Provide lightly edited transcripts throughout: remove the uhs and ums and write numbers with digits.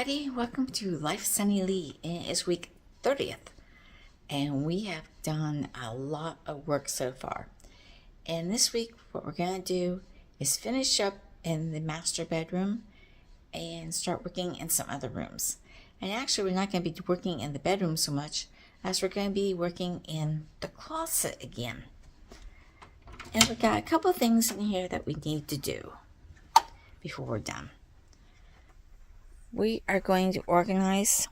everybody, welcome to Life Sunny Lee, and it's week 30th, and we have done a lot of work so far. And this week what we're going to do is finish up in the master bedroom and start working in some other rooms. And actually we're not going to be working in the bedroom so much as we're going to be working in the closet again. And we've got a couple of things in here that we need to do before we're done. We are going to organize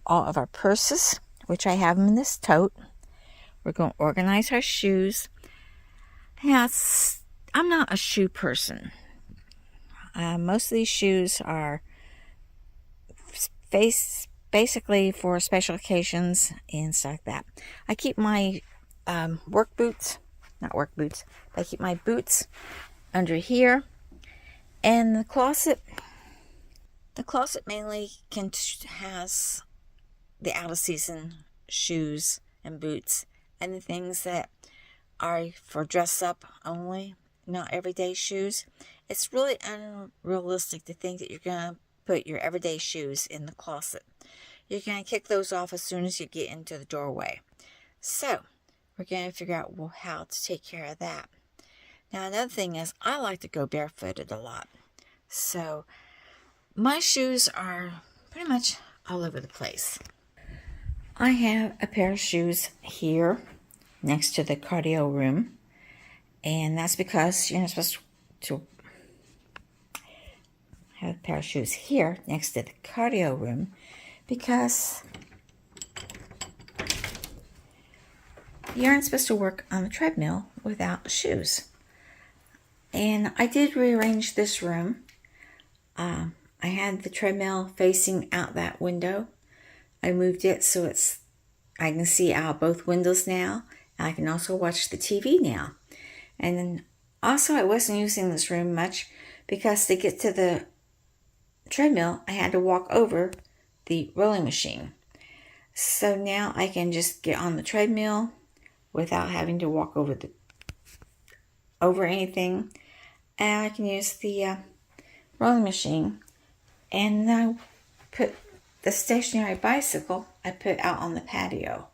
all of our purses, which I have them in this tote. We're going to organize our shoes. Yes, I'm not a shoe person. Most of these shoes are basically for special occasions and stuff like that. I keep my work boots, not work boots, I keep my boots under here. And the closet mainly has the out of season shoes and boots and the things that are for dress up only, not everyday shoes. It's really unrealistic to think that you're going to put your everyday shoes in the closet. You're going to kick those off as soon as you get into the doorway. So we're going to figure out how to take care of that. Now another thing is I like to go barefooted a lot. So my shoes are pretty much all over the place. I have a pair of shoes here next to the cardio room. And that's because you're not supposed to have a pair of shoes here next to the cardio room, because you aren't supposed to work on the treadmill without shoes. And I did rearrange this room. I had the treadmill facing out that window. I moved it so I can see out both windows now. And I can also watch the TV now. And then also I wasn't using this room much because to get to the treadmill, I had to walk over the rolling machine. So now I can just get on the treadmill without having to walk over anything. And I can use the rolling machine. And I put the stationary bicycle I put out on the patio.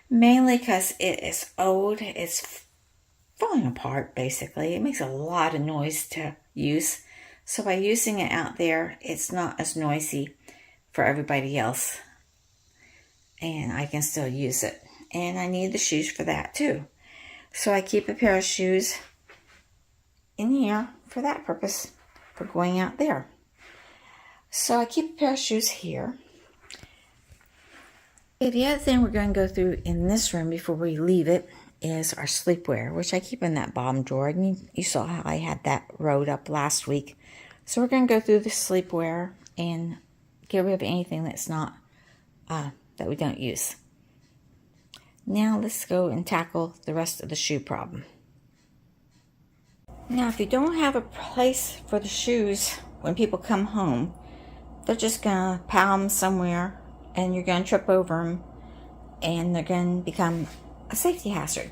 Mainly because it is old. It's falling apart, basically. It makes a lot of noise to use. So by using it out there, it's not as noisy for everybody else. And I can still use it. And I need the shoes for that too. So I keep a pair of shoes in here for that purpose, for going out there. So I keep a pair of shoes here. Okay, the other thing we're going to go through in this room before we leave it is our sleepwear, which I keep in that bottom drawer. And you saw how I had that rolled up last week. So we're going to go through the sleepwear and get rid of anything that's not, that we don't use. Now let's go and tackle the rest of the shoe problem. Now if you don't have a place for the shoes when people come home, they're just going to pile them somewhere and you're going to trip over them and they're going to become a safety hazard.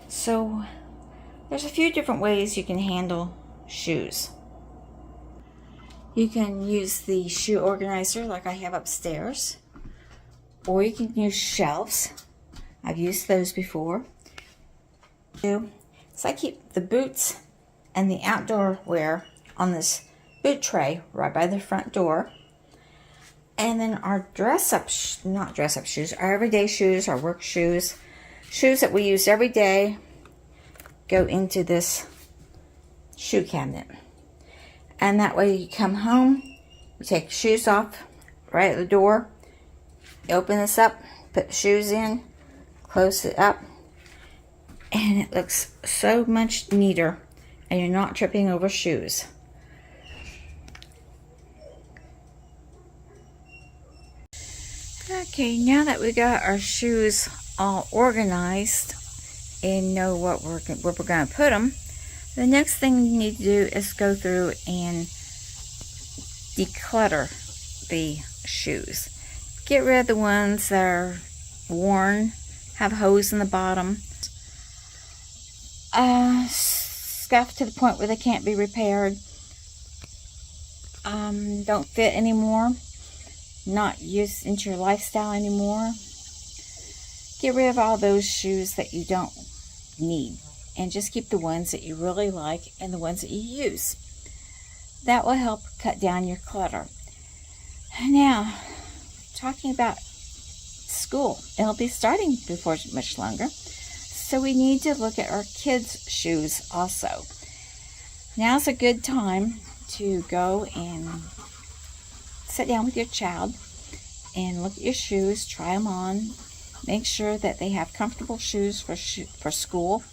So there's a few different ways you can handle shoes. You can use the shoe organizer like I have upstairs, or you can use shelves. I've used those before. So I keep the boots and the outdoor wear on this boot tray right by the front door. And then our not dress up shoes, our everyday shoes, our work shoes, shoes that we use every day, go into this shoe cabinet. And that way you come home, you take your shoes off right at the door, you open this up, put the shoes in, close it up, and it looks so much neater and you're not tripping over shoes. Okay, now that we got our shoes all organized and know where we're going to put them, the next thing we need to do is go through and declutter the shoes. Get rid of the ones that are worn, have holes in the bottom, scuffed to the point where they can't be repaired. don't fit anymore, not used into your lifestyle anymore, get rid of all those shoes that you don't need and just keep the ones that you really like and the ones that you use. That will help cut down your clutter. Now, talking about school, it'll be starting before much longer, so we need to look at our kids' shoes also. Now's a good time to go and sit down with your child and look at your shoes, try them on, make sure that they have comfortable shoes for school,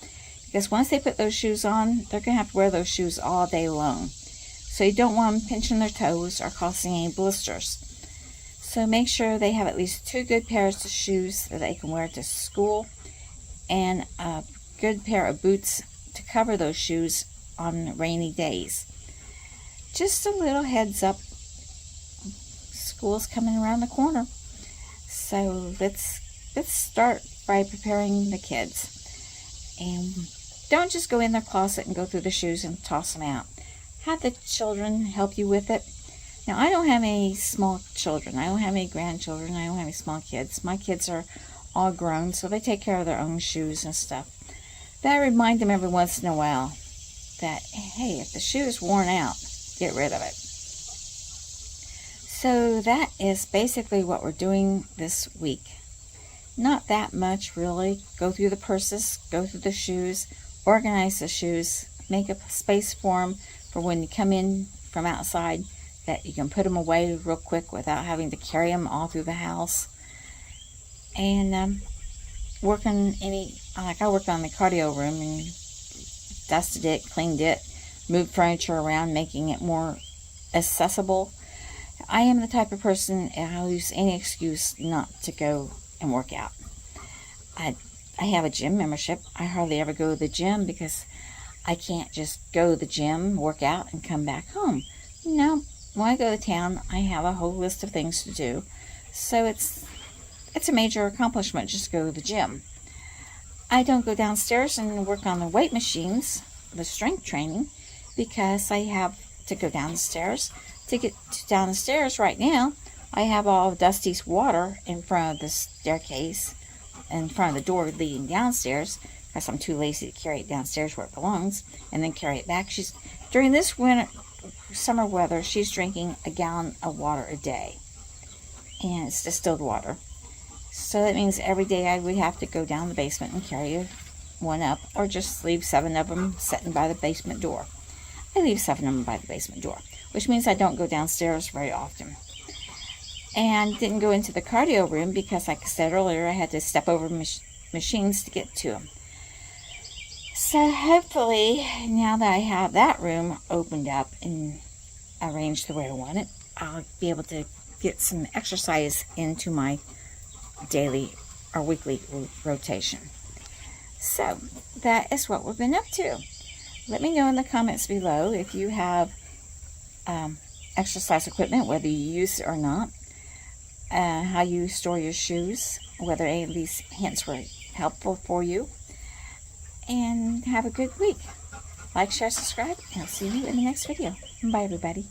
because once they put those shoes on, they're going to have to wear those shoes all day long. So you don't want them pinching their toes or causing any blisters. So make sure they have at least 2 good pairs of shoes that they can wear to school and a good pair of boots to cover those shoes on rainy days. Just a little heads up, school's coming around the corner. So let's start by preparing the kids. And don't just go in their closet and go through the shoes and toss them out. Have the children help you with it. Now, I don't have any small children. I don't have any grandchildren. I don't have any small kids. My kids are all grown, so they take care of their own shoes and stuff. But I remind them every once in a while that, hey, if the shoe is worn out, get rid of it. So that is basically what we're doing this week. Not that much, really. Go through the purses, go through the shoes, organize the shoes, make a space for them for when you come in from outside, that you can put them away real quick without having to carry them all through the house. And working I worked on the cardio room and dusted it, cleaned it, moved furniture around, making it more accessible. I am the type of person, I'll use any excuse not to go and work out. I have a gym membership. I hardly ever go to the gym because I can't just go to the gym, work out, and come back home. No, when I go to town, I have a whole list of things to do. So it's a major accomplishment just to go to the gym. I don't go downstairs and work on the weight machines, the strength training, because I have to go down the stairs. To get down the stairs right now, I have all of Dusty's water in front of the staircase, in front of the door leading downstairs, because I'm too lazy to carry it downstairs where it belongs, and then carry it back. During this summer weather, she's drinking a gallon of water a day, and it's distilled water. So that means every day I would have to go down the basement and carry one up, or just leave 7 of them sitting by the basement door. I leave 7 of them by the basement door, which means I don't go downstairs very often. And didn't go into the cardio room because, like I said earlier, I had to step over machines to get to them. So hopefully, now that I have that room opened up and arranged the way I want it, I'll be able to get some exercise into my daily or weekly rotation. So that is what we've been up to. Let me know in the comments below if you have exercise equipment, whether you use it or not, how you store your shoes, whether any of these hints were helpful for you, and have a good week. Like, share, subscribe, and I'll see you in the next video. Bye, everybody.